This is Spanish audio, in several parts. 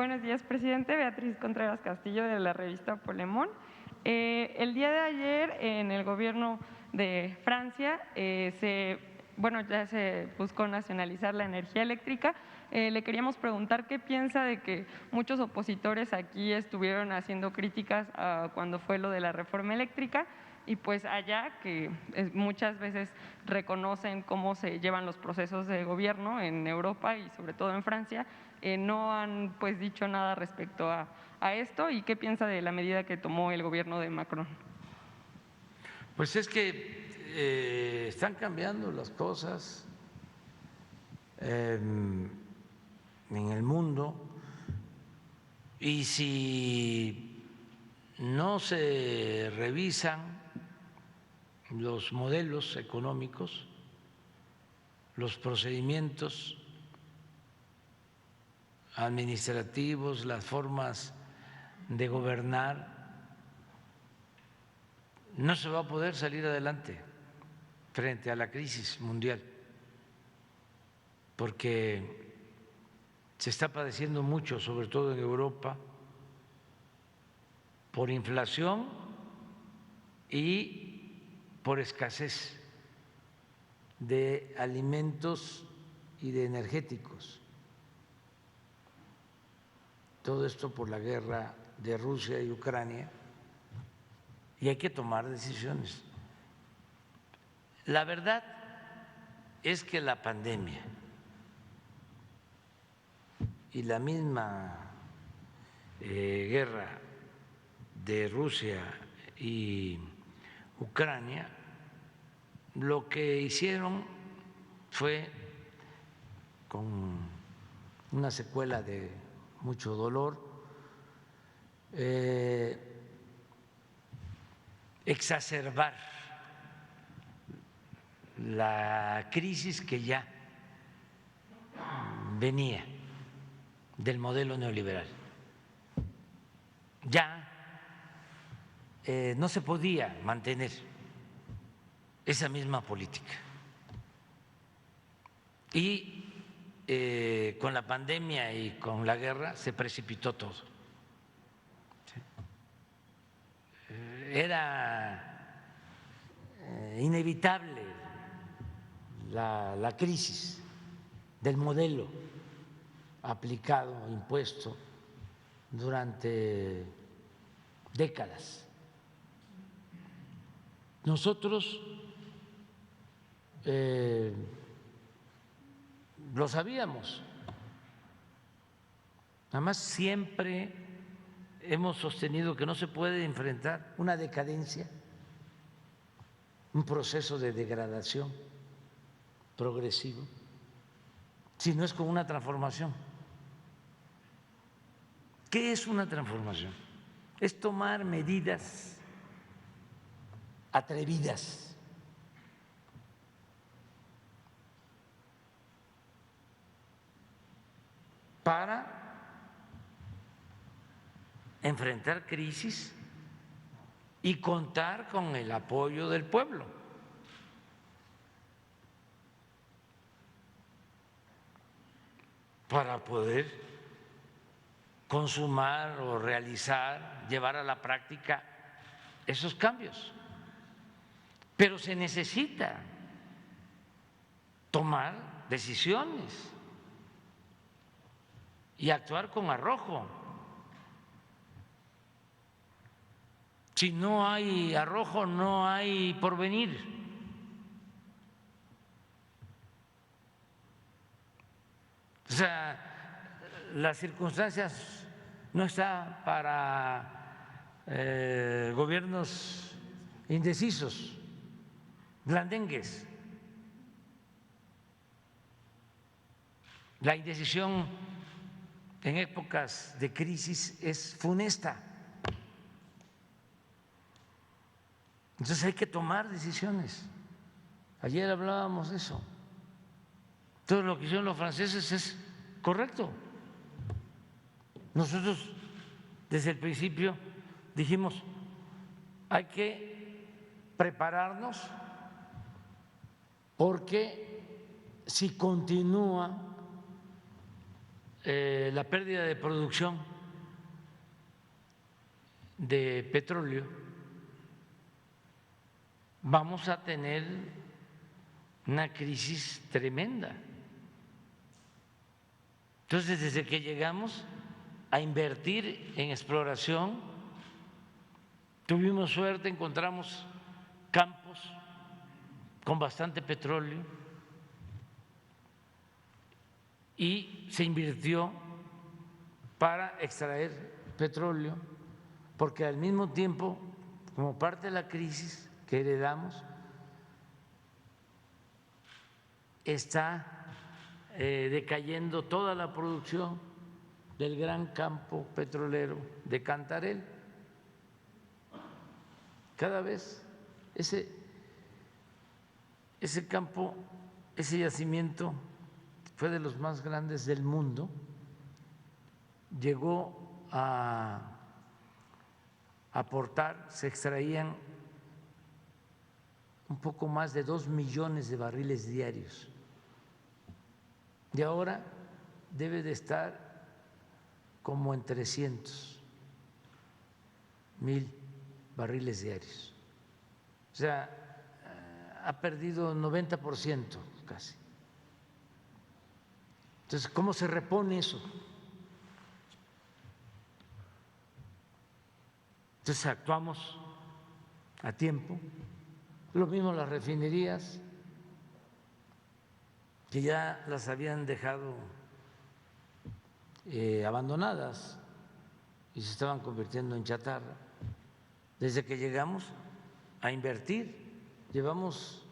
Buenos días, presidente. Beatriz Contreras Castillo, de la revista Polemón. El día de ayer, en el gobierno de Francia, ya se buscó nacionalizar la energía eléctrica. Le queríamos preguntar qué piensa de que muchos opositores aquí estuvieron haciendo críticas cuando fue lo de la reforma eléctrica, y pues allá, que muchas veces reconocen cómo se llevan los procesos de gobierno en Europa y sobre todo en Francia, no han pues dicho nada respecto a esto. ¿Y qué piensa de la medida que tomó el gobierno de Macron? Pues es que están cambiando las cosas en el mundo, y si no se revisan los modelos económicos, los procedimientos administrativos, las formas de gobernar, no se va a poder salir adelante frente a la crisis mundial, porque se está padeciendo mucho, sobre todo en Europa, por inflación y por escasez de alimentos y de energéticos. Todo esto por la guerra de Rusia y Ucrania, y hay que tomar decisiones. La verdad es que la pandemia y la misma guerra de Rusia y Ucrania lo que hicieron fue, con una secuela de mucho dolor, exacerbar la crisis que ya venía del modelo neoliberal. Ya no se podía mantener esa misma política. Y con la pandemia y con la guerra se precipitó todo. Era inevitable la crisis del modelo aplicado, impuesto durante décadas. Nosotros lo sabíamos, además siempre hemos sostenido que no se puede enfrentar una decadencia, un proceso de degradación progresivo, si no es con una transformación. ¿Qué es una transformación? Es tomar medidas atrevidas para enfrentar crisis y contar con el apoyo del pueblo. Para poder consumar o realizar, llevar a la práctica esos cambios. Pero se necesita tomar decisiones y actuar con arrojo. Si no hay arrojo, no hay porvenir. O sea, las circunstancias no están para gobiernos indecisos, blandengues. La indecisión en épocas de crisis es funesta. Entonces hay que tomar decisiones. Ayer hablábamos de eso. Todo lo que hicieron los franceses es correcto. Nosotros desde el principio dijimos, hay que prepararnos porque si continúa la pérdida de producción de petróleo, vamos a tener una crisis tremenda. Entonces, desde que llegamos a invertir en exploración, tuvimos suerte, encontramos campos con bastante petróleo y se invirtió para extraer petróleo, porque al mismo tiempo, como parte de la crisis que heredamos, está decayendo toda la producción del gran campo petrolero de Cantarell. Cada vez ese campo, ese yacimiento fue de los más grandes del mundo, llegó a aportar, se extraían un poco más de 2 millones de barriles diarios. Y ahora debe de estar como en 300,000 barriles diarios. O sea, ha perdido 90% casi. Entonces, ¿cómo se repone eso? Entonces, actuamos a tiempo. Lo mismo las refinerías, que ya las habían dejado abandonadas y se estaban convirtiendo en chatarra. Desde que llegamos a invertir, llevamos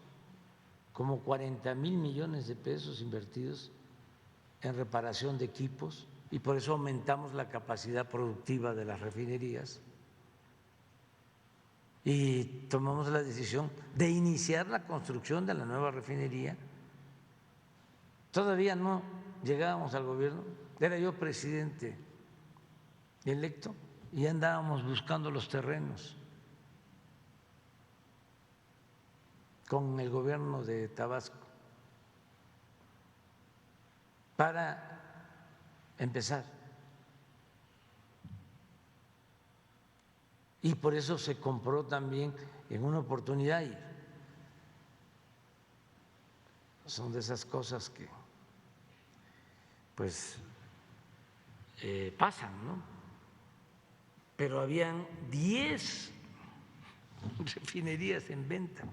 como 40,000 millones de pesos invertidos en reparación de equipos y por eso aumentamos la capacidad productiva de las refinerías y tomamos la decisión de iniciar la construcción de la nueva refinería. Todavía no llegábamos al gobierno, era yo presidente electo y andábamos buscando los terrenos con el gobierno de Tabasco para empezar. Y por eso se compró también en una oportunidad y son de esas cosas que pues pasan, ¿no? Pero habían 10 refinerías en venta,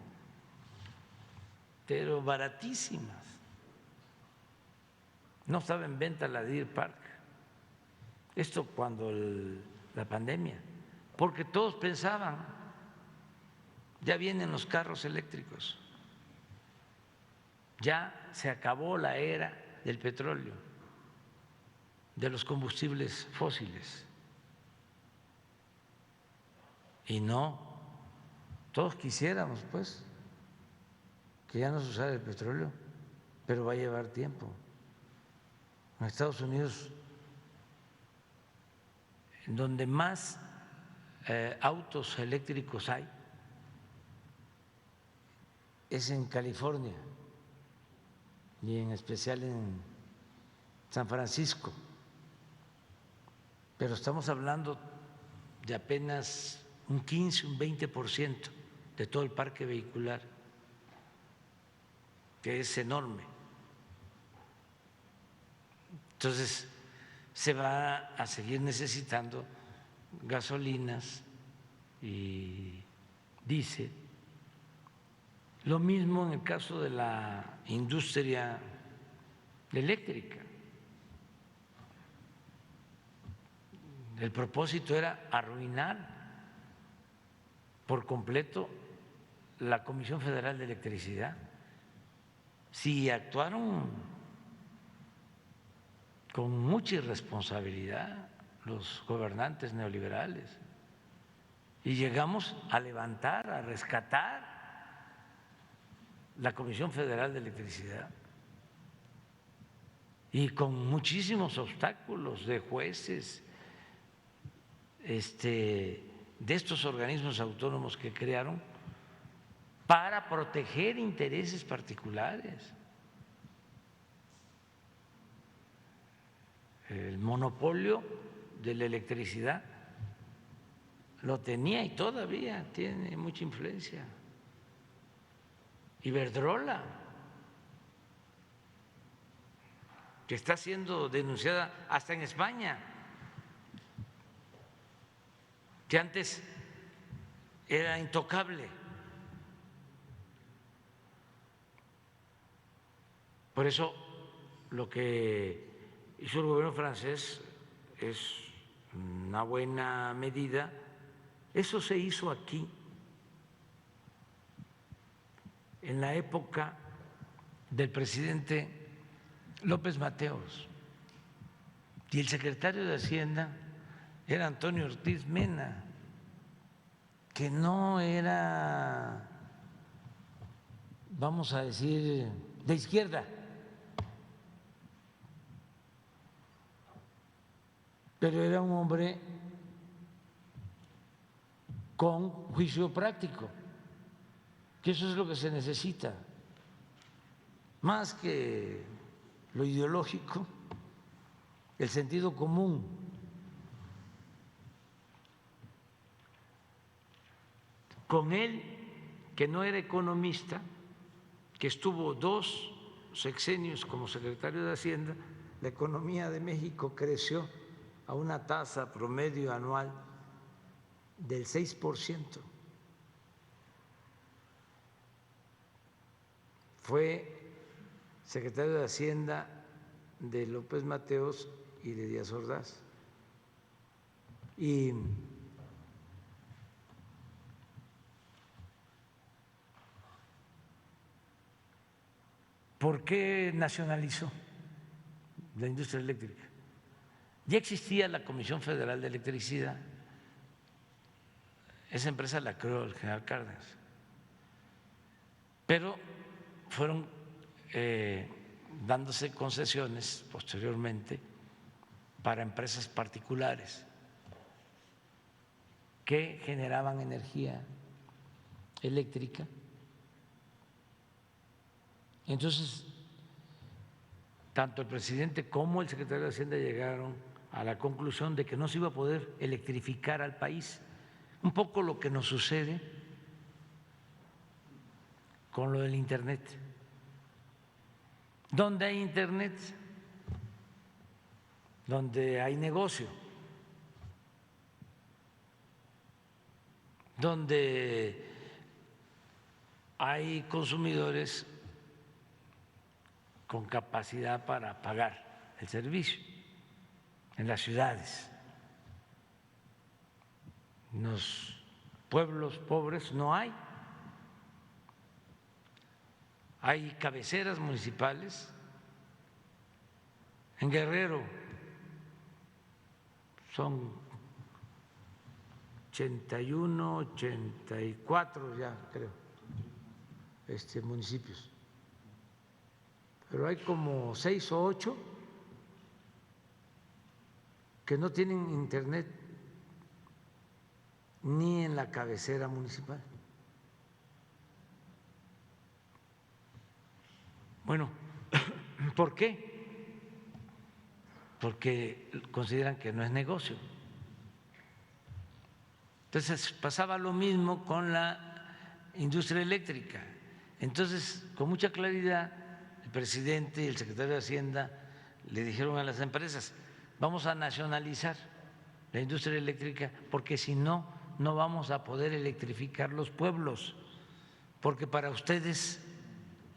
pero baratísimas. No estaba en venta la Deer Park. Esto cuando la pandemia, porque todos pensaban, ya vienen los carros eléctricos, ya se acabó la era del petróleo, de los combustibles fósiles. Y no, todos quisiéramos pues que ya no se usara el petróleo, pero va a llevar tiempo. En Estados Unidos, en donde más autos eléctricos hay, es en California y en especial en San Francisco, pero estamos hablando de apenas un 15, un 20% de todo el parque vehicular, que es enorme. Entonces, se va a seguir necesitando gasolinas y diésel. Lo mismo en el caso de la industria eléctrica. El propósito era arruinar por completo la Comisión Federal de Electricidad. Si actuaron con mucha irresponsabilidad los gobernantes neoliberales y llegamos a levantar, a rescatar la Comisión Federal de Electricidad y con muchísimos obstáculos de jueces, de estos organismos autónomos que crearon para proteger intereses particulares. el monopolio de la electricidad lo tenía y todavía tiene mucha influencia. Iberdrola, que está siendo denunciada hasta en España, que antes era intocable. Por eso lo que hizo el gobierno francés es una buena medida. Eso se hizo aquí en la época del presidente López Mateos, y el secretario de Hacienda era Antonio Ortiz Mena, que no era, vamos a decir, de izquierda, pero era un hombre con juicio práctico, que eso es lo que se necesita, más que lo ideológico, el sentido común. Con él, que no era economista, que estuvo 2 sexenios como secretario de Hacienda, la economía de México creció a una tasa promedio anual del 6%. Fue secretario de Hacienda de López Mateos y de Díaz Ordaz. Y ¿por qué nacionalizó la industria eléctrica? Ya existía la Comisión Federal de Electricidad, esa empresa la creó el general Cárdenas, pero fueron dándose concesiones posteriormente para empresas particulares que generaban energía eléctrica. Entonces, tanto el presidente como el secretario de Hacienda llegaron a la conclusión de que no se iba a poder electrificar al país. Un poco lo que nos sucede con lo del Internet. Donde hay Internet, donde hay negocio, donde hay consumidores con capacidad para pagar el servicio, en las ciudades. En los pueblos pobres no hay. Hay cabeceras municipales. En Guerrero son 81, 84 ya creo, municipios. Pero hay como 6 o 8 que no tienen internet ni en la cabecera municipal. Bueno, ¿por qué? Porque consideran que no es negocio. Entonces pasaba lo mismo con la industria eléctrica. Entonces, con mucha claridad, el presidente y el secretario de Hacienda le dijeron a las empresas: vamos a nacionalizar la industria eléctrica, porque si no, no vamos a poder electrificar los pueblos, porque para ustedes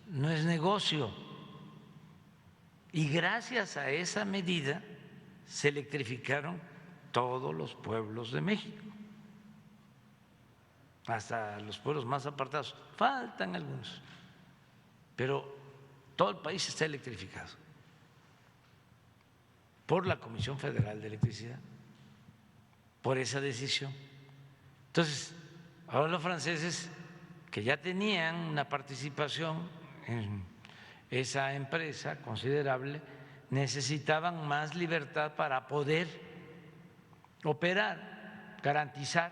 no es negocio. Y gracias a esa medida se electrificaron todos los pueblos de México, hasta los pueblos más apartados. Faltan algunos, pero todo el país está electrificado por la Comisión Federal de Electricidad, por esa decisión. Entonces, ahora los franceses, que ya tenían una participación en esa empresa considerable, necesitaban más libertad para poder operar, garantizar,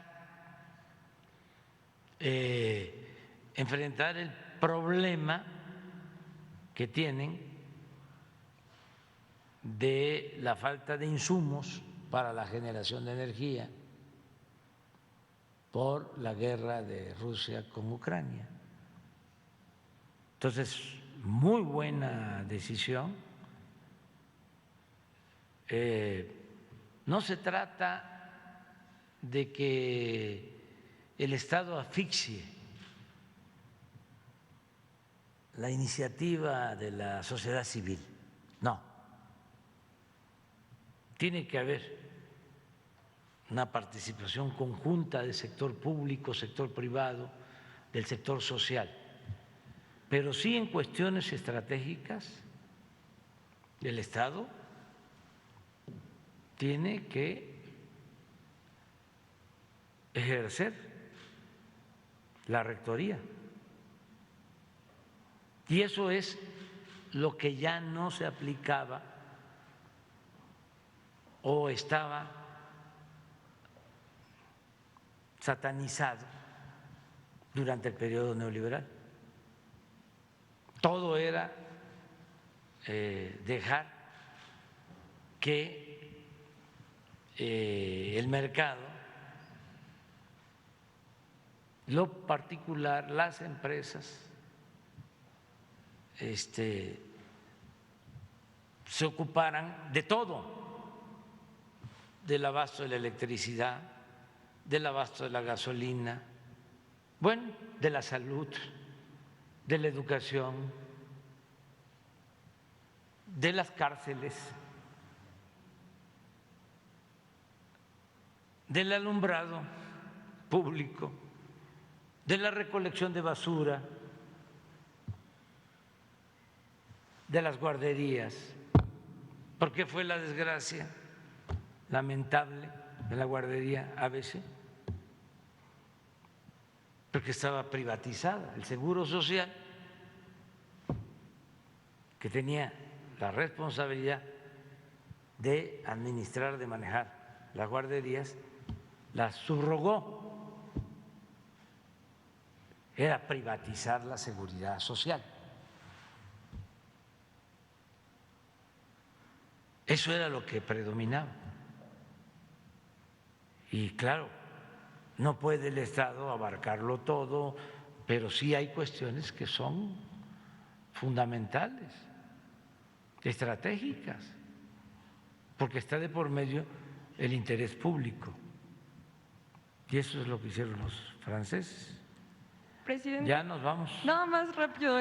enfrentar el problema que tienen de la falta de insumos para la generación de energía por la guerra de Rusia con Ucrania. Entonces, muy buena decisión. No se trata de que el Estado asfixie la iniciativa de la sociedad civil, no. Tiene que haber una participación conjunta del sector público, sector privado, del sector social, pero sí en cuestiones estratégicas el Estado tiene que ejercer la rectoría. Y eso es lo que ya no se aplicaba o estaba satanizado durante el periodo neoliberal. Todo era dejar que el mercado, lo particular, las empresas, se ocuparan de todo, del abasto de la electricidad, del abasto de la gasolina, bueno, de la salud, de la educación, de las cárceles, del alumbrado público, de la recolección de basura, de las guarderías. ¿Por qué fue la desgracia lamentable de la guardería ABC? Porque estaba privatizada. El Seguro Social, que tenía la responsabilidad de administrar, de manejar las guarderías, las subrogó. Era privatizar la seguridad social. Eso era lo que predominaba. Y claro, no puede el Estado abarcarlo todo, pero sí hay cuestiones que son fundamentales, estratégicas, porque está de por medio el interés público. Y eso es lo que hicieron los franceses. Presidente, Ya nos vamos. nada más rápido.